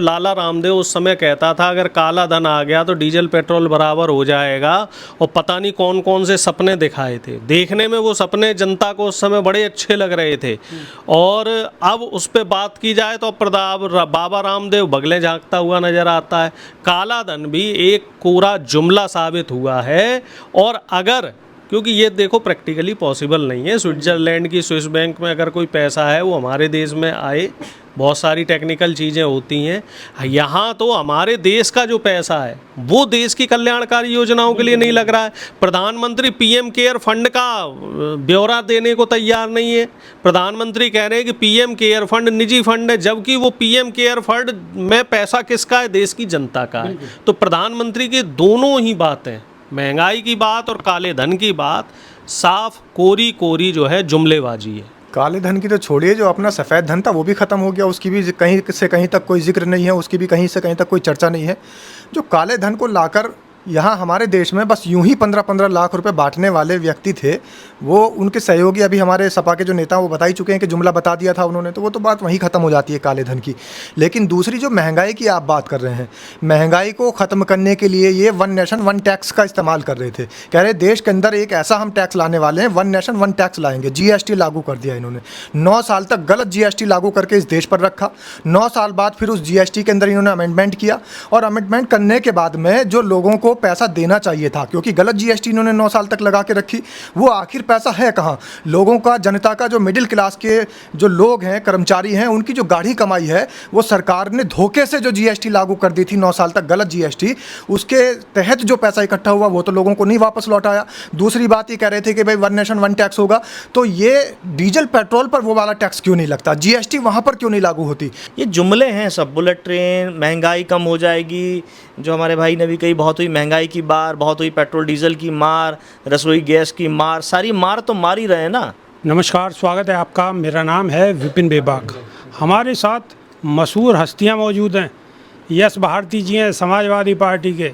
लाला रामदेव उस समय कहता था अगर काला धन आ गया तो डीजल पेट्रोल बराबर हो जाएगा, और पता नहीं कौन कौन से सपने दिखाए थे। देखने में वो सपने जनता को उस समय बड़े अच्छे लग रहे थे, और अब उस पर बात की जाए तो बाबा रामदेव बगले झांकता हुआ नजर आता है। काला धन भी एक कोरा जुमला साबित हुआ है। और अगर, क्योंकि ये देखो प्रैक्टिकली पॉसिबल नहीं है, स्विट्ज़रलैंड की स्विस बैंक में अगर कोई पैसा है वो हमारे देश में आए, बहुत सारी टेक्निकल चीज़ें होती हैं। यहाँ तो हमारे देश का जो पैसा है वो देश की कल्याणकारी योजनाओं के लिए नहीं लग रहा है। प्रधानमंत्री पीएम केयर फंड का ब्यौरा देने को तैयार नहीं है। प्रधानमंत्री कह रहे हैं कि पीएम केयर फंड निजी फंड है, जबकि वो पीएम केयर फंड में पैसा किसका है? देश की जनता का है। तो प्रधानमंत्री की दोनों ही बातें, महंगाई की बात और काले धन की बात, साफ कोरी कोरी जो है जुमलेबाजी है। काले धन की तो छोड़िए, जो अपना सफ़ेद धन था वो भी ख़त्म हो गया, उसकी भी कहीं से कहीं तक कोई जिक्र नहीं है, उसकी भी कहीं से कहीं तक कोई चर्चा नहीं है। जो काले धन को लाकर यहाँ हमारे देश में बस यूं ही 15-15 लाख रुपए बांटने वाले व्यक्ति थे, वो उनके सहयोगी अभी हमारे सपा के जो नेता वो बता ही चुके हैं कि जुमला बता दिया था उन्होंने, तो वो तो बात वहीं ख़त्म हो जाती है काले धन की। लेकिन दूसरी जो महंगाई की आप बात कर रहे हैं, महंगाई को ख़त्म करने के लिए ये वन नेशन वन टैक्स का इस्तेमाल कर रहे थे। कह रहे देश के अंदर एक ऐसा हम टैक्स लाने वाले हैं, वन नेशन वन टैक्स लाएंगे। जीएसटी लागू कर दिया इन्होंने, 9 साल तक गलत जीएसटी लागू करके इस देश पर रखा। 9 साल बाद फिर उस जीएसटी के अंदर इन्होंने अमेंडमेंट किया, और अमेंडमेंट करने के बाद में जो लोगों को पैसा देना चाहिए था, क्योंकि गलत जीएसटी इन्होंने 9 साल तक लगा के रखी, वो आखिर पैसा है कहाँ? लोगों का, जनता का, जो मिडिल क्लास के जो लोग हैं, कर्मचारी हैं, उनकी जो गाढ़ी कमाई है, वो सरकार ने धोखे से जो जीएसटी लागू कर दी थी 9 साल तक, गलत जीएसटी, उसके तहत जो पैसा इकट्ठा हुआ वो तो लोगों को नहीं वापस लौटाया। दूसरी बात ये कह रहे थे कि भाई वन नेशन वन टैक्स होगा, तो ये डीजल पेट्रोल पर वो वाला टैक्स क्यों नहीं लगता? जीएसटी वहाँ पर क्यों नहीं लागू होती? ये जुमले हैं सब। बुलेट ट्रेन, महंगाई कम हो जाएगी, जो हमारे भाई ने भी कही, बहुत हुई महंगाई की मार, बहुत हुई पेट्रोल डीजल की मार, रसोई गैस की मार, सारी मार तो मार ही रहे हैं ना। नमस्कार, स्वागत है आपका। मेरा नाम है विपिन बेबाक। हमारे साथ मशहूर हस्तियां मौजूद हैं। यश भारती जी हैं, समाजवादी पार्टी के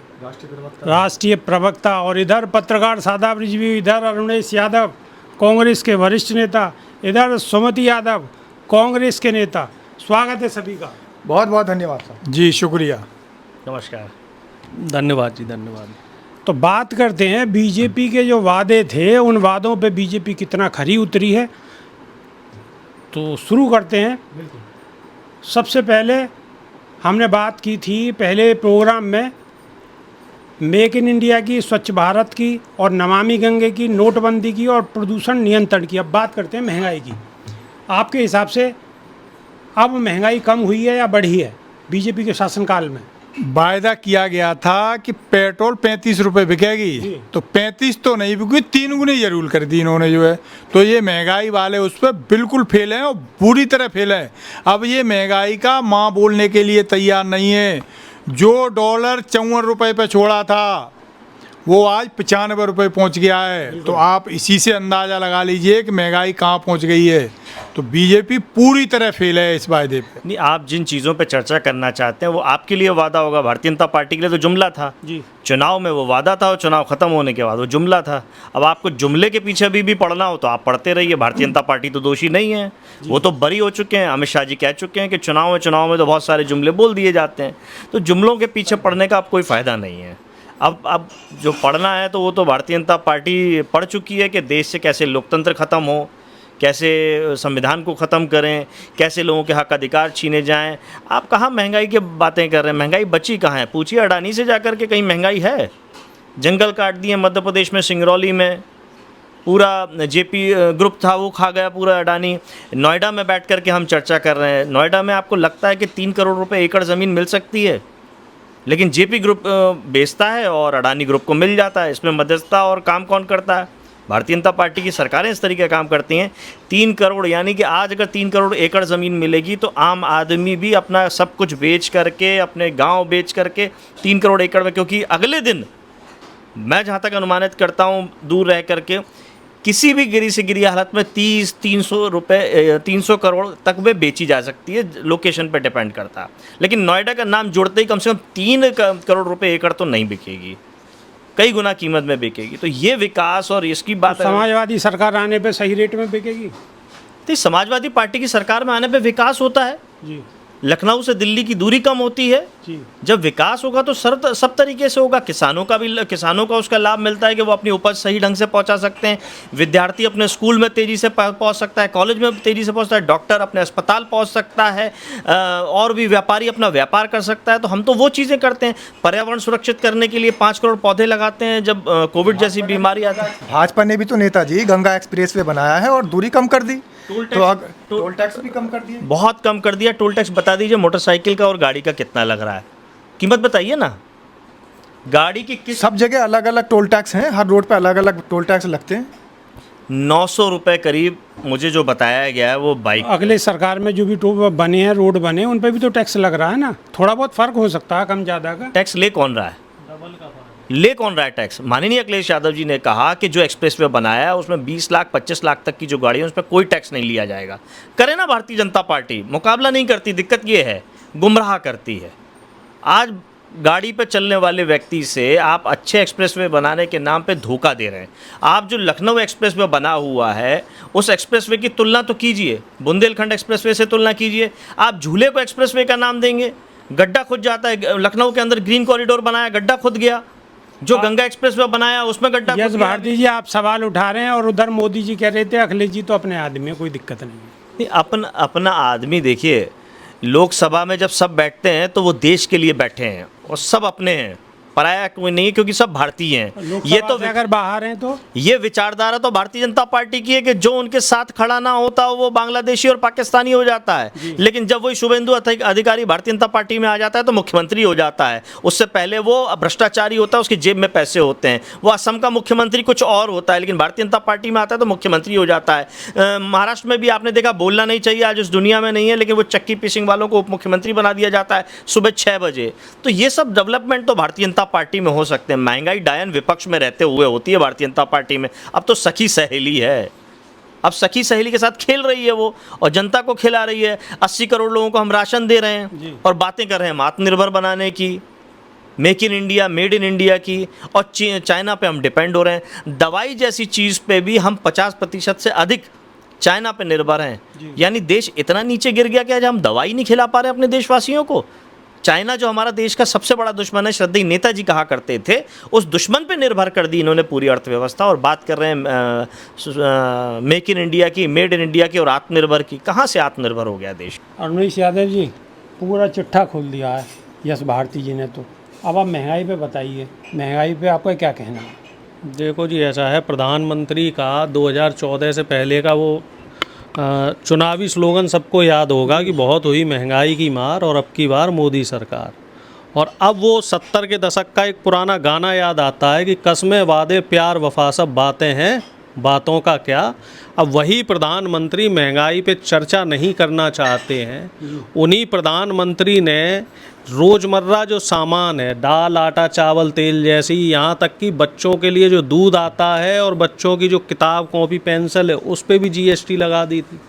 राष्ट्रीय प्रवक्ता, और इधर पत्रकार शादाब रिजवी, इधर अरुणेश यादव, कांग्रेस के वरिष्ठ नेता, इधर सुमति यादव, कांग्रेस के नेता। स्वागत है सभी का। बहुत बहुत धन्यवाद साहब जी, शुक्रिया। नमस्कार। धन्यवाद जी, धन्यवाद। तो बात करते हैं बीजेपी के जो वादे थे, उन वादों पे बीजेपी कितना खरी उतरी है, तो शुरू करते हैं। सबसे पहले हमने बात की थी पहले प्रोग्राम में मेक इन इंडिया की, स्वच्छ भारत की, और नमामि गंगे की, नोटबंदी की, और प्रदूषण नियंत्रण की। अब बात करते हैं महंगाई की। आपके हिसाब से अब महंगाई कम हुई है या बढ़ी है बीजेपी के शासनकाल में? वायदा किया गया था कि पेट्रोल 35 रुपये बिकेगी, तो 35 तो नहीं बिकी, 3 गुनी जरूर कर दी इन्होंने जो है। तो ये महंगाई वाले उस पर बिल्कुल फेल हैं, और पूरी तरह फेल हैं। अब ये महंगाई का माँ बोलने के लिए तैयार नहीं है। जो डॉलर 54 रुपये पे छोड़ा था वो आज 95 रुपये पहुँच गया है। तो आप इसी से अंदाज़ा लगा लीजिए कि महंगाई कहाँ पहुँच गई है। तो बीजेपी पूरी तरह फेल है इस वायदे पे। नहीं, आप जिन चीज़ों पे चर्चा करना चाहते हैं वो आपके लिए वादा होगा, भारतीय जनता पार्टी के लिए तो जुमला था जी। चुनाव में वो वादा था, और चुनाव खत्म होने के बाद वो जुमला था। अब आपको जुमले के पीछे भी पढ़ना हो तो आप पढ़ते रहिए। भारतीय जनता पार्टी तो दोषी नहीं है, वो तो बरी हो चुके हैं। अमित शाह जी कह चुके हैं कि चुनाव में तो बहुत सारे जुमले बोल दिए जाते हैं, तो जुमलों के पीछे पढ़ने का अब कोई फ़ायदा नहीं है। अब जो पढ़ना है तो वो तो भारतीय जनता पार्टी पढ़ चुकी है कि देश से कैसे लोकतंत्र ख़त्म हो, कैसे संविधान को ख़त्म करें, कैसे लोगों के हक अधिकार छीने जाएं। आप कहाँ महंगाई की बातें कर रहे हैं? महंगाई बची कहाँ है? पूछिए अडानी से जाकर के, कहीं महंगाई है? जंगल काट दिए मध्य प्रदेश में, सिंगरौली में पूरा जेपी ग्रुप था वो खा गया पूरा अडानी। नोएडा में बैठ कर के हम चर्चा कर रहे हैं। नोएडा में आपको लगता है कि 3 करोड़ रुपये एकड़ ज़मीन मिल सकती है, लेकिन जेपी ग्रुप बेचता है और अडानी ग्रुप को मिल जाता है। इसमें मध्यस्थता और काम कौन करता है? भारतीय जनता पार्टी की सरकारें इस तरीके का काम करती हैं। 3 करोड़, यानी कि आज अगर 3 करोड़ एकड़ ज़मीन मिलेगी तो आम आदमी भी अपना सब कुछ बेच करके, अपने गांव बेच करके 3 करोड़ एकड़ में, क्योंकि अगले दिन मैं जहां तक अनुमानित करता हूं दूर रह करके, किसी भी गिरी से गिरी हालत में 300 करोड़ तक वे बेची जा सकती है, लोकेशन पर डिपेंड करता है। लेकिन नोएडा का नाम जुड़ते ही कम से कम 3 करोड़ रुपए एकड़ तो नहीं बिकेगी, कई गुना कीमत में बिकेगी। तो ये विकास और इसकी बात, समाजवादी सरकार आने पे सही रेट में बिकेगी? तो समाजवादी पार्टी की सरकार में आने पे विकास होता है जी। लखनऊ से दिल्ली की दूरी कम होती है। जब विकास होगा तो सब तरीके से होगा। किसानों का उसका लाभ मिलता है कि वो अपनी उपज सही ढंग से पहुंचा सकते हैं। विद्यार्थी अपने स्कूल में तेज़ी से पहुंच सकता है, कॉलेज में तेज़ी से पहुंचता है, डॉक्टर अपने अस्पताल पहुंच सकता है, और भी व्यापारी अपना व्यापार कर सकता है। तो हम तो वो चीज़ें करते हैं। पर्यावरण सुरक्षित करने के लिए 5 करोड़ पौधे लगाते हैं जब कोविड जैसी बीमारी आती है। भाजपा ने भी तो नेताजी गंगा एक्सप्रेस वे बनाया है और दूरी कम कर दी, तो टोल टैक्स भी कम कर दिए, बहुत कम कर दिया। टोल टैक्स बता दीजिए मोटरसाइकिल का और गाड़ी का कितना लग रहा है, कीमत बताइए ना। गाड़ी की किस सब जगह अलग अलग टोल टैक्स हैं, हर रोड पे अलग अलग टोल टैक्स लगते हैं। 900 रुपये करीब मुझे जो बताया गया है वो बाइक। अगले सरकार में जो भी बने हैं, रोड बने, उन पे भी तो टैक्स लग रहा है ना। थोड़ा बहुत फर्क हो सकता है, कम ज़्यादा का। टैक्स ले कौन रहा है? ले कौन रहा है टैक्स? माननीय अखिलेश यादव जी ने कहा कि जो एक्सप्रेसवे बनाया है उसमें 20 लाख 25 लाख तक की जो गाड़ी है उस पर कोई टैक्स नहीं लिया जाएगा। करे ना भारतीय जनता पार्टी, मुकाबला नहीं करती। दिक्कत ये है, गुमराह करती है। आज गाड़ी पे चलने वाले व्यक्ति से आप अच्छे एक्सप्रेसवे बनाने के नाम पे धोखा दे रहे हैं। आप जो लखनऊ एक्सप्रेसवे बना हुआ है उस एक्सप्रेसवे की तुलना तो कीजिए, बुंदेलखंड एक्सप्रेसवे से तुलना कीजिए। आप झूले को एक्सप्रेसवे का नाम देंगे, गड्ढा खुद जाता है। लखनऊ के अंदर ग्रीन कॉरिडोर बनाया, गड्ढा खुद गया। जो गंगा एक्सप्रेसवे बनाया उसमें गड्ढा खुद यस गया। भारती जी, आप सवाल उठा रहे हैं और उधर मोदी जी कह रहे थे अखिलेश जी तो अपने आदमी है, कोई दिक्कत नहीं। अपना आदमी देखिए, लोकसभा में जब सब बैठते हैं तो वो देश के लिए बैठे हैं और सब अपने हैं, पराया कोई नहीं है, क्योंकि सब भारतीय हैं। ये तो अगर बाहर हैं तो ये विचारधारा तो भारतीय जनता पार्टी की है कि जो उनके साथ खड़ा ना होता वो बांग्लादेशी और पाकिस्तानी हो जाता है। लेकिन जब वही शुभेंदु अधिकारी भारतीय जनता पार्टी में आ जाता है तो मुख्यमंत्री हो जाता है। उससे पहले वो भ्रष्टाचारी होता है, उसकी जेब में पैसे होते हैं। वो असम का मुख्यमंत्री कुछ और होता है, लेकिन भारतीय जनता पार्टी में आता है तो मुख्यमंत्री हो जाता है। महाराष्ट्र में भी आपने देखा, बोलना नहीं चाहिए, आज उस दुनिया में नहीं है, लेकिन वो चक्की पिसिंग वालों को उप मुख्यमंत्री बना दिया जाता है सुबह 6 बजे। तो ये सब डेवलपमेंट तो भारतीय जनता पार्टी में हो सकते हैं। महंगाई डायन विपक्ष में रहते हुए होती है भारतीय जनता पार्टी में। अब तो सखी सहेली है, अब सखी सहेली के साथ खेल रही है वो, और जनता को खिला रही है। 80 करोड़ लोगों को हम राशन दे रहे हैं और बातें कर रहे हैं आत्मनिर्भर बनाने की, make in India, made in India की, और चाइना पे हम डिपेंड हो रहे हैं। दवाई जैसी चीज़ पे भी हम 50% से अधिक चाइना पे निर्भर हैं। यानी देश इतना नीचे गिर गया कि आज हम दवाई नहीं खिला पा रहे अपने देशवासियों को। चाइना जो हमारा देश का सबसे बड़ा दुश्मन है, श्रद्धेय नेताजी कहा करते थे, उस दुश्मन पे निर्भर कर दी इन्होंने पूरी अर्थव्यवस्था। और बात कर रहे हैं मेक इन इंडिया की, मेड इन इंडिया की और आत्मनिर्भर की। कहाँ से आत्मनिर्भर हो गया देश? अरुणेश यादव जी, पूरा चिट्ठा खोल दिया है यश भारती जी ने। तो अब आप महंगाई पे बताइए, महंगाई पे आपका क्या कहना है? देखो जी, ऐसा है, प्रधानमंत्री का 2014 से पहले का वो चुनावी स्लोगन सबको याद होगा कि बहुत हुई महंगाई की मार और अब की बार मोदी सरकार। और अब वो 70 के दशक का एक पुराना गाना याद आता है कि कस्में वादे प्यार वफा सब बातें हैं, बातों का क्या। अब वही प्रधानमंत्री महंगाई पे चर्चा नहीं करना चाहते हैं। उन्हीं प्रधानमंत्री ने रोज़मर्रा जो सामान है, दाल, आटा, चावल, तेल जैसी, यहाँ तक कि बच्चों के लिए जो दूध आता है और बच्चों की जो किताब, कॉपी, पेंसिल है, उस पे भी GST लगा दी थी।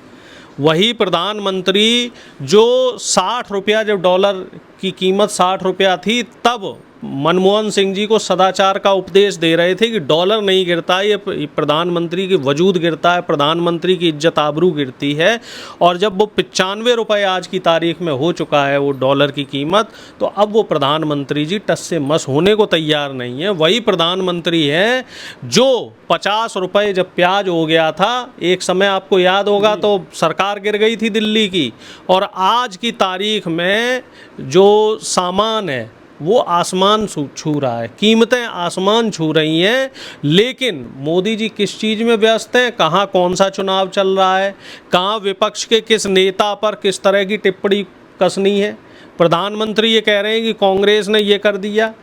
वही प्रधानमंत्री जो 60 रुपया, जब डॉलर की कीमत 60 रुपया थी, तब मनमोहन सिंह जी को सदाचार का उपदेश दे रहे थे कि डॉलर नहीं गिरता, ये प्रधानमंत्री की वजूद गिरता है, प्रधानमंत्री की इज्जत आबरू गिरती है। और जब वो 95 रुपये आज की तारीख में हो चुका है वो डॉलर की कीमत, तो अब वो प्रधानमंत्री जी टस से मस होने को तैयार नहीं है। वही प्रधानमंत्री हैं जो 50 रुपये जब प्याज हो गया था, एक समय आपको याद होगा, तो सरकार गिर गई थी दिल्ली की। और आज की तारीख में जो सामान है वो आसमान छू रहा है, कीमतें आसमान छू रही हैं। लेकिन मोदी जी किस चीज़ में व्यस्त हैं? कहाँ कौन सा चुनाव चल रहा है, कहाँ विपक्ष के किस नेता पर किस तरह की टिप्पणी कसनी है। प्रधानमंत्री ये कह रहे हैं कि कांग्रेस ने ये कर दिया,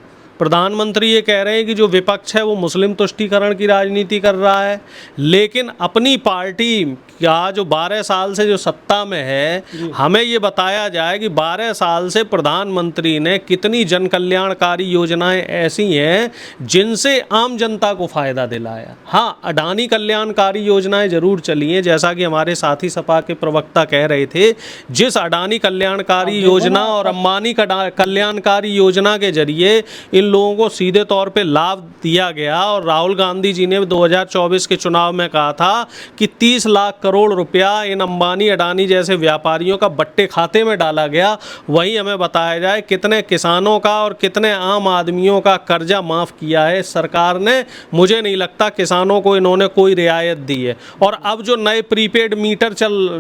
प्रधानमंत्री ये कह रहे हैं कि जो विपक्ष है वो मुस्लिम तुष्टीकरण की राजनीति कर रहा है। लेकिन अपनी पार्टी का जो 12 साल से जो सत्ता में है, हमें ये बताया जाए कि 12 साल से प्रधानमंत्री ने कितनी जन कल्याणकारी योजनाएं ऐसी हैं जिनसे आम जनता को फ़ायदा दिलाया। हाँ, अडानी कल्याणकारी योजनाएं ज़रूर चली हैं, जैसा कि हमारे साथी सपा के प्रवक्ता कह रहे थे। जिस अडानी कल्याणकारी योजना और अंबानी कल्याणकारी योजना के जरिए इन लोगों को सीधे तौर पे लाभ दिया गया। और राहुल गांधी जी ने 2024 के चुनाव में कहा था कि 30 लाख करोड़ रुपया इन अंबानी अडानी जैसे व्यापारियों का बट्टे खाते में डाला गया। वहीं हमें बताया जाए कितने किसानों का और कितने आम आदमियों का कर्जा माफ़ किया है सरकार ने। मुझे नहीं लगता किसानों को इन्होंने कोई रियायत दी है। और अब जो नए प्रीपेड मीटर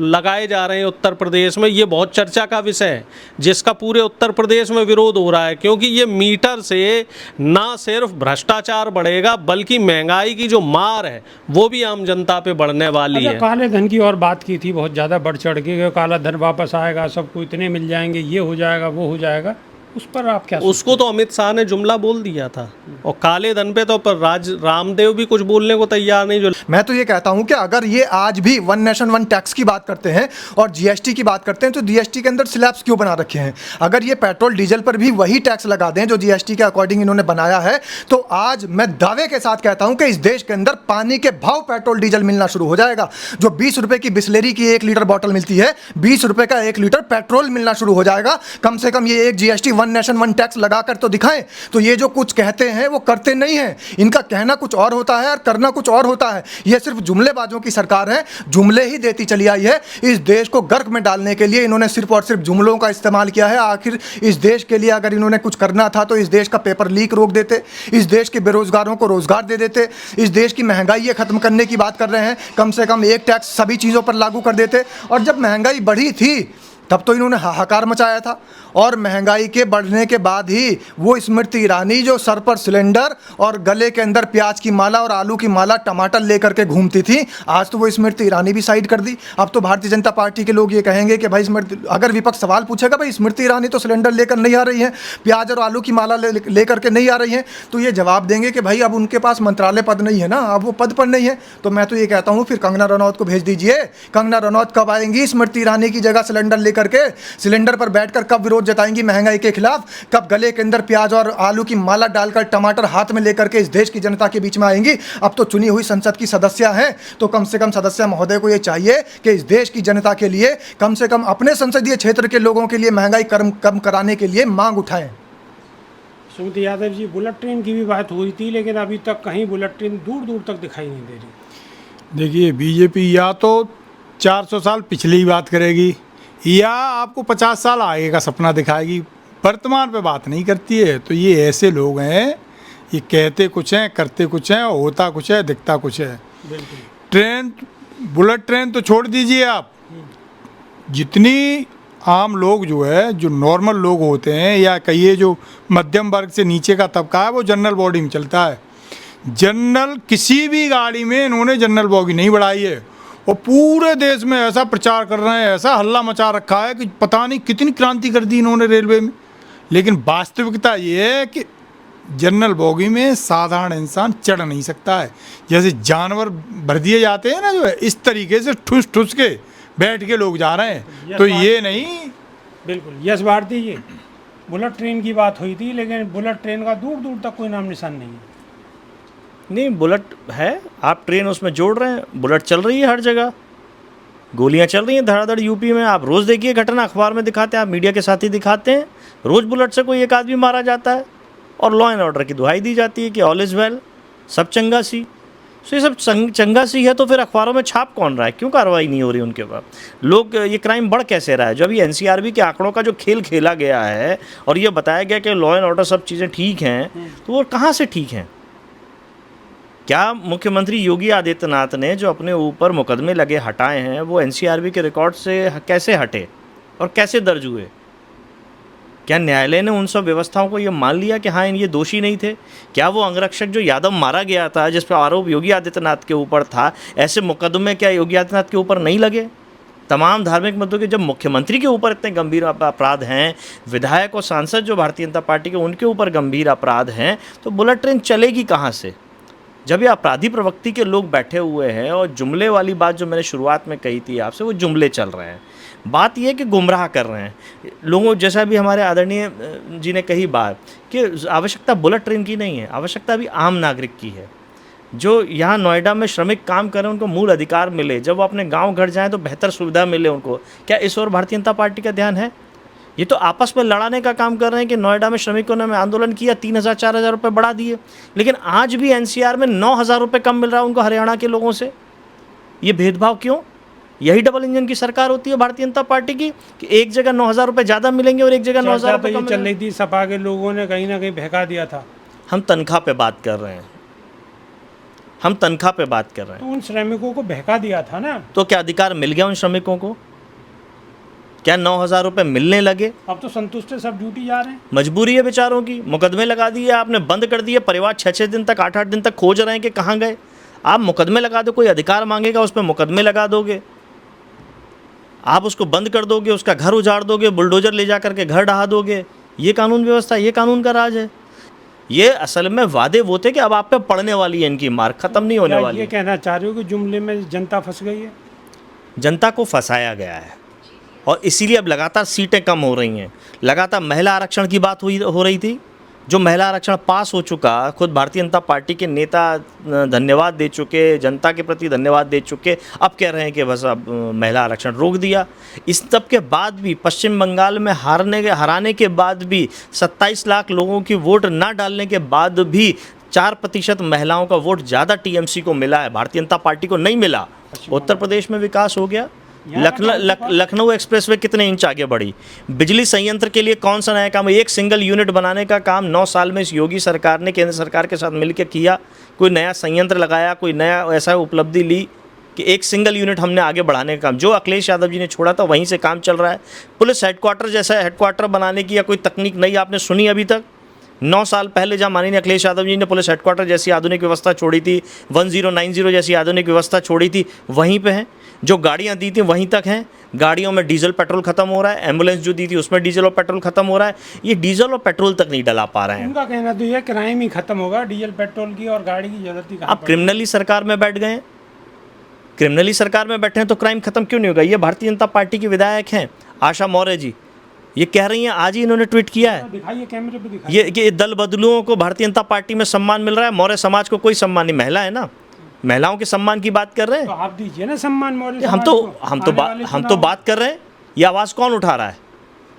लगाए जा रहे हैं उत्तर प्रदेश में, ये बहुत चर्चा का विषय है, जिसका पूरे उत्तर प्रदेश में विरोध हो रहा है, क्योंकि ये मीटर से ना सिर्फ भ्रष्टाचार बढ़ेगा बल्कि महंगाई की जो मार है वो भी आम जनता पे बढ़ने वाली है। काले धन की और बात की थी बहुत ज़्यादा बढ़ चढ़ के, काला धन वापस आएगा, सबको इतने मिल जाएंगे, ये हो जाएगा वो हो जाएगा, उस पर आप क्या? उसको तो अमित शाह ने जुमला बोल दिया था। और काले धन पे तो पर रामदेव भी कुछ बोलने को तैयार नहीं। जो मैं तो ये कहता हूं कि अगर ये आज भी वन नेशन वन टैक्स की बात करते हैं और जीएसटी की बात करते हैं तो जीएसटी के अंदर स्लैब्स क्यों बना रखे हैं? अगर ये पेट्रोल डीजल पर भी वही टैक्स लगा दें जो जीएसटी के अकॉर्डिंग इन्होंने बनाया है, तो आज मैं दावे के साथ कहता हूं कि इस देश के अंदर पानी के भाव पेट्रोल डीजल मिलना शुरू हो जाएगा। जो 20 रुपए की बिस्लेरी की 1 लीटर बॉटल मिलती है, 20 रुपए का 1 लीटर पेट्रोल मिलना शुरू हो जाएगा। कम से कम ये एक GST one nation one tax लगाकर तो दिखाएं। तो ये जो कुछ कहते हैं वो करते नहीं हैं। इनका कहना कुछ और होता है और करना कुछ और होता है। ये सिर्फ जुमलेबाजों की सरकार है, जुमले ही देती चली आई है। इस देश को गर्क में डालने के लिए इन्होंने सिर्फ और सिर्फ जुमलों का इस्तेमाल किया है। आखिर इस देश के लिए अगर इन्होंने कुछ करना था तो इस देश का पेपर लीक रोक देते, इस देश के बेरोजगारों को रोजगार दे देते, इस देश की महंगाई खत्म करने की बात कर रहे हैं, कम से कम एक टैक्स सभी चीज़ों पर लागू कर देते। और जब महंगाई बढ़ी थी तब तो इन्होंने हाहाकार मचाया था। और महंगाई के बढ़ने के बाद ही वो स्मृति ईरानी जो सर पर सिलेंडर और गले के अंदर प्याज की माला और आलू की माला टमाटर लेकर के घूमती थी, आज तो वो स्मृति ईरानी भी साइड कर दी। अब तो भारतीय जनता पार्टी के लोग ये कहेंगे कि भाई स्मृति, अगर विपक्ष सवाल पूछेगा भाई स्मृति ईरानी तो सिलेंडर लेकर नहीं आ रही हैं, प्याज और आलू की माला लेकर के नहीं आ रही हैं, तो ये जवाब देंगे कि भाई अब उनके पास मंत्रालय पद नहीं है ना, अब वो पद पर नहीं है। तो मैं तो ये कहता हूँ फिर कंगना रनौत को भेज दीजिए। कंगना रनौत कब आएंगी स्मृति ईरानी की जगह सिलेंडर लेकर के? सिलेंडर पर बैठकर कब विरोध जताएंगी महंगाई के खिलाफ? कब गले के अंदर प्याज और आलू की माला डालकर टमाटर हाथ में लेकर के इस देश की जनता के बीच में आएंगी? अब तो चुनी हुई संसद की सदस्य हैं, तो कम से कम सदस्य महोदय को ये चाहिए कि इस देश की जनता के लिए कम से कम अपने संसदीय क्षेत्र के लोगों के लिए महंगाई कम कराने के लिए मांग उठाएं। सुमित यादव जी, बुलेट ट्रेन की भी बात हुई थी, लेकिन अभी तक कहीं बुलेट ट्रेन दूर दूर तक दिखाई नहीं दे रही। देखिए, बीजेपी या तो 400 साल पिछली ही बात करेगी या आपको 50 साल आगे का सपना दिखाएगी, वर्तमान पे बात नहीं करती है। तो ये ऐसे लोग हैं, ये कहते कुछ हैं, करते कुछ हैं, होता कुछ है, दिखता कुछ है। ट्रेन, बुलेट ट्रेन तो छोड़ दीजिए आप, जितनी आम लोग जो है, जो नॉर्मल लोग होते हैं या कहिए जो मध्यम वर्ग से नीचे का तबका है, वो जनरल बॉडी में चलता है। जनरल किसी भी गाड़ी में इन्होंने जनरल बॉगी नहीं बढ़ाई है और पूरे देश में ऐसा प्रचार कर रहे हैं, ऐसा हल्ला मचा रखा है कि पता नहीं कितनी क्रांति कर दी इन्होंने रेलवे में। लेकिन वास्तविकता ये है कि जनरल बॉगी में साधारण इंसान चढ़ नहीं सकता है। जैसे जानवर भर दिए जाते हैं ना, जो है इस तरीके से ठुस ठुस के बैठ के लोग जा रहे हैं। तो ये नहीं, बिल्कुल। यश भारती जी, बुलेट ट्रेन की बात हुई थी, लेकिन बुलेट ट्रेन का दूर दूर तक कोई नाम निशान नहीं है। नहीं, बुलेट है, आप ट्रेन उसमें जोड़ रहे हैं, बुलेट चल रही है हर जगह, गोलियां चल रही हैं धड़ाधड़ यूपी में। आप रोज़ देखिए, घटना अखबार में दिखाते हैं, आप मीडिया के साथ ही दिखाते हैं, रोज़ बुलेट से कोई एक आदमी मारा जाता है और लॉ एंड ऑर्डर की दुहाई दी जाती है कि ऑल इज़ वेल, सब चंगा सी। तो ये सब चंगा सी है तो फिर अखबारों में छाप कौन रहा है? क्यों कार्रवाई नहीं हो रही उनके ऊपर? लोग, ये क्राइम बढ़ कैसे रहा है? जो अभी एनसीआरबी के आंकड़ों का जो खेल खेला गया है और ये बताया गया कि लॉ एंड ऑर्डर सब चीज़ें ठीक हैं, तो वो कहाँ से ठीक हैं? क्या मुख्यमंत्री योगी आदित्यनाथ ने जो अपने ऊपर मुकदमे लगे हटाए हैं, वो एनसीआरबी के रिकॉर्ड से कैसे हटे और कैसे दर्ज हुए? क्या न्यायालय ने उन सब व्यवस्थाओं को ये मान लिया कि हाँ ये दोषी नहीं थे? क्या वो अंगरक्षक जो यादव मारा गया था, जिस पर आरोप योगी आदित्यनाथ के ऊपर था, ऐसे मुकदमे क्या योगी आदित्यनाथ के ऊपर नहीं लगे? तमाम धार्मिक मुद्दों के जब मुख्यमंत्री के ऊपर इतने गंभीर अपराध हैं, विधायक और सांसद जो भारतीय जनता पार्टी के, उनके ऊपर गंभीर अपराध हैं, तो बुलेट ट्रेन चलेगी कहाँ से? जब ये अपराधी प्रवृत्ति के लोग बैठे हुए हैं और जुमले वाली बात जो मैंने शुरुआत में कही थी आपसे, वो जुमले चल रहे हैं। बात यह है कि गुमराह कर रहे हैं लोगों, जैसा भी हमारे आदरणीय जी ने कही बात कि आवश्यकता बुलेट ट्रेन की नहीं है, आवश्यकता भी आम नागरिक की है। जो यहाँ नोएडा में श्रमिक काम करें, उनको मूल अधिकार मिले, जब वो अपने गांव घर जाएं तो बेहतर सुविधा मिले उनको। क्या इस ओर भारतीय जनता पार्टी का ध्यान है? ये तो आपस में लड़ाने का काम कर रहे हैं कि नोएडा में श्रमिकों ने आंदोलन किया, 3,000 4,000 रुपये बढ़ा दिए, लेकिन आज भी एनसीआर में 9,000 रुपये कम मिल रहा है उनको हरियाणा के लोगों से। ये भेदभाव क्यों? यही डबल इंजन की सरकार होती है भारतीय जनता पार्टी की, कि एक जगह 9,000 रुपये ज़्यादा मिलेंगे और एक जगह 9,000 रुपये कम चल रही थी, सपा के लोगों ने कहीं ना कहीं बहका दिया था। हम तनख्वाह पे बात कर रहे हैं, हम तनख्वाह पे बात कर रहे हैं। तो उन श्रमिकों को बहका दिया था ना। तो क्या अधिकार मिल गया उन श्रमिकों को? क्या 9,000 रुपये मिलने लगे? अब तो संतुष्ट है, सब ड्यूटी जा रहे हैं। मजबूरी है बेचारों की, मुकदमे लगा दिए आपने, बंद कर दिए, परिवार 6-6 दिन तक 8-8 दिन तक खोज रहे हैं कि कहाँ गए। आप मुकदमे लगा दो, कोई अधिकार मांगेगा उस पर मुकदमे लगा दोगे, आप उसको बंद कर दोगे, उसका घर उजाड़ दोगे, बुलडोजर ले जा करके घर ढहा दोगे। ये कानून व्यवस्था, ये कानून का राज है। ये असल में वादे वो थे कि अब आप पे पड़ने वाली है इनकी मार, खत्म नहीं होने वाली। ये कहना चाह रहे हो कि जुमले में जनता फंस गई है? जनता को फंसाया गया है और इसीलिए अब लगातार सीटें कम हो रही हैं। लगातार महिला आरक्षण की बात हो रही थी, जो महिला आरक्षण पास हो चुका, खुद भारतीय जनता पार्टी के नेता धन्यवाद दे चुके, जनता के प्रति धन्यवाद दे चुके, अब कह रहे हैं कि बस अब महिला आरक्षण रोक दिया। इस सब के बाद भी पश्चिम बंगाल में हराने के बाद भी 27 लाख लोगों की वोट ना डालने के बाद भी 4% महिलाओं का वोट ज़्यादा टीएमसी को मिला है, भारतीय जनता पार्टी को नहीं मिला। उत्तर प्रदेश में विकास हो गया। लखनऊ एक्सप्रेसवे कितने इंच आगे बढ़ी। बिजली संयंत्र के लिए कौन सा नया काम? एक सिंगल यूनिट बनाने का काम 9 साल में इस योगी सरकार ने केंद्र सरकार के साथ मिलकर किया। कोई नया संयंत्र लगाया, कोई नया ऐसा उपलब्धि ली कि एक सिंगल यूनिट हमने आगे बढ़ाने का काम, जो अखिलेश यादव जी ने छोड़ा था वहीं से काम चल रहा है। पुलिस हेडक्वार्टर जैसा हेडक्वार्टर बनाने की या कोई तकनीक नई आपने सुनी अभी तक? 9 साल पहले जहाँ माननीय अखिलेश यादव जी ने पुलिस हेडक्वार्टर जैसी आधुनिक व्यवस्था छोड़ी थी, 1090 जैसी आधुनिक व्यवस्था छोड़ी थी, वहीं पे हैं। जो गाड़ियाँ दी थी वहीं तक हैं। गाड़ियों में डीजल पेट्रोल खत्म हो रहा है, एम्बुलेंस जो दी थी उसमें डीजल और पेट्रोल खत्म हो रहा है। ये डीजल और पेट्रोल तक नहीं डला पा रहे हैं। उनका कहना तो ये क्राइम ही खत्म होगा, डीजल पेट्रोल की और गाड़ी की जरूरत ही कहाँ आप क्रिमिनली सरकार में बैठ गए हैं, क्रिमिनली सरकार में बैठे हैं तो क्राइम खत्म क्यों नहीं होगा? ये भारतीय जनता पार्टी की विधायक हैं आशा मौर्य जी, ये कह रही हैं, आज ही इन्होंने ट्वीट किया है। दिखाइए कैमरे पे दिखाइए। ये कि दल बदलुओं को भारतीय जनता पार्टी में सम्मान मिल रहा है, मौर्य समाज को कोई सम्मान नहीं। महिला है ना, महिलाओं के सम्मान की बात कर रहे हैं। तो आप दीजिए ना सम्मान मौर्य हम तो बात कर रहे हैं। ये आवाज़ कौन उठा रहा है?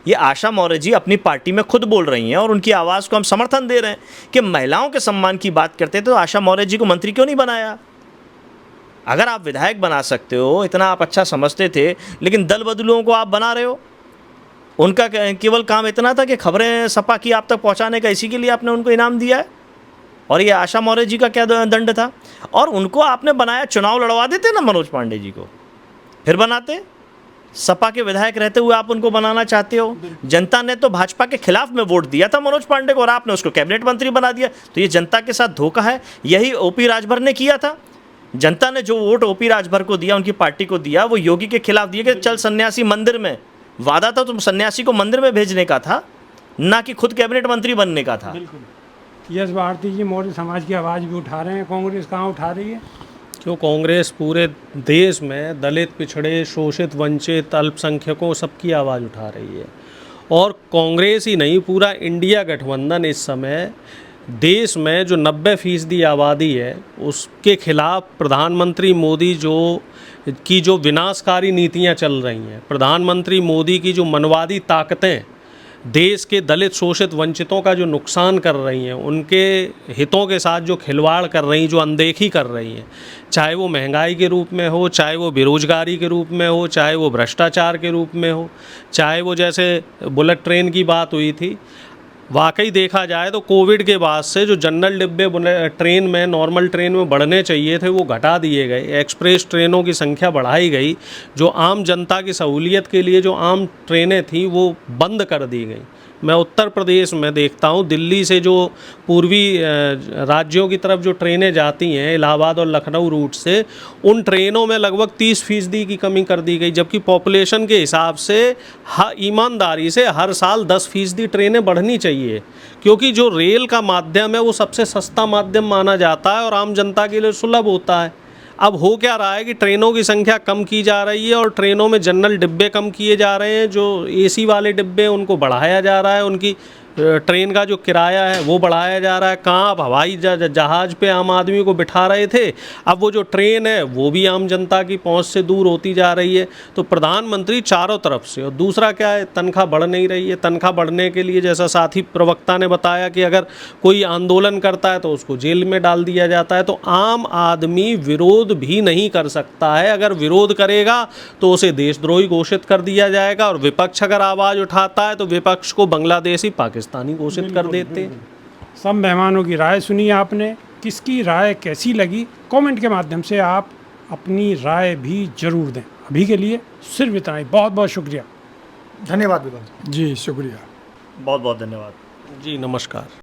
ये आशा मौर्य जी अपनी पार्टी में खुद बोल रही हैं और उनकी आवाज़ को हम समर्थन दे रहे हैं कि महिलाओं के सम्मान की बात करते तो आशा मौर्य जी को मंत्री क्यों नहीं बनाया? अगर आप विधायक बना सकते हो, इतना आप अच्छा समझते थे, लेकिन दल बदलुओं को आप बना रहे हो। उनका केवल काम इतना था कि खबरें सपा की आप तक पहुंचाने का, इसी के लिए आपने उनको इनाम दिया है। और ये आशा मौर्य जी का क्या दंड था? और उनको आपने बनाया, चुनाव लड़वा देते ना मनोज पांडे जी को, फिर बनाते। सपा के विधायक रहते हुए आप उनको बनाना चाहते हो। जनता ने तो भाजपा के खिलाफ में वोट दिया था मनोज पांडे को और आपने उसको कैबिनेट मंत्री बना दिया। तो ये जनता के साथ धोखा है। यही ओपी राजभर ने किया था। जनता ने जो वोट ओपी राजभर को दिया, उनकी पार्टी को दिया, वो योगी के खिलाफ दिए कि चल सन्यासी मंदिर में। वादा था तुम सन्यासी को मंदिर में भेजने का था, ना कि खुद कैबिनेट मंत्री बनने का था। बिल्कुल। यस भारती जी मौर्य समाज की आवाज़ भी उठा रहे हैं, कांग्रेस कहाँ उठा रही है? क्यों कांग्रेस पूरे देश में दलित, पिछड़े, शोषित, वंचित, अल्पसंख्यकों सबकी आवाज़ उठा रही है। और कांग्रेस ही नहीं, पूरा इंडिया गठबंधन इस समय देश में जो 90% आबादी है उसके खिलाफ प्रधानमंत्री मोदी जो विनाशकारी नीतियां चल रही हैं, प्रधानमंत्री मोदी की जो मनवादी ताकतें देश के दलित, शोषित, वंचितों का जो नुकसान कर रही हैं, उनके हितों के साथ जो खिलवाड़ कर रही, जो अनदेखी कर रही हैं, चाहे वो महंगाई के रूप में हो, चाहे वो बेरोजगारी के रूप में हो, चाहे वो भ्रष्टाचार के रूप में हो, चाहे वो जैसे बुलेट ट्रेन की बात हुई थी। वाकई देखा जाए तो कोविड के बाद से जो जनरल डिब्बे ट्रेन में, नॉर्मल ट्रेन में बढ़ने चाहिए थे, वो घटा दिए गए। एक्सप्रेस ट्रेनों की संख्या बढ़ाई गई। जो आम जनता की सहूलियत के लिए जो आम ट्रेनें थी वो बंद कर दी गई। मैं उत्तर प्रदेश में देखता हूँ, दिल्ली से जो पूर्वी राज्यों की तरफ जो ट्रेनें जाती हैं, इलाहाबाद और लखनऊ रूट से, उन ट्रेनों में लगभग 30% की कमी कर दी गई। जबकि पॉपुलेशन के हिसाब से ईमानदारी से हर साल 10% ट्रेनें बढ़नी चाहिए, क्योंकि जो रेल का माध्यम है वो सबसे सस्ता माध्यम माना जाता है और आम जनता के लिए सुलभ होता है। अब हो क्या रहा है कि ट्रेनों की संख्या कम की जा रही है और ट्रेनों में जनरल डिब्बे कम किए जा रहे हैं। जो एसी वाले डिब्बे उनको बढ़ाया जा रहा है, उनकी ट्रेन का जो किराया है वो बढ़ाया जा रहा है। कहाँ अब हवाई जहाज़ पे आम आदमी को बिठा रहे थे, अब वो जो ट्रेन है वो भी आम जनता की पहुंच से दूर होती जा रही है। तो प्रधानमंत्री चारों तरफ से, और दूसरा क्या है, तनख्वाह बढ़ नहीं रही है। तनख्वाह बढ़ने के लिए जैसा साथी प्रवक्ता ने बताया कि अगर कोई आंदोलन करता है तो उसको जेल में डाल दिया जाता है। तो आम आदमी विरोध भी नहीं कर सकता है। अगर विरोध करेगा तो उसे देशद्रोही घोषित कर दिया जाएगा, और विपक्ष अगर आवाज़ उठाता है तो विपक्ष को बांग्लादेशी पाकिस्तानी घोषित कर देते हैं। सब मेहमानों की राय सुनी आपने, किसकी राय कैसी लगी कमेंट के माध्यम से आप अपनी राय भी जरूर दें। अभी के लिए सिर्फ इतना ही, बहुत बहुत शुक्रिया। धन्यवाद विभाग जी शुक्रिया। बहुत बहुत धन्यवाद जी नमस्कार।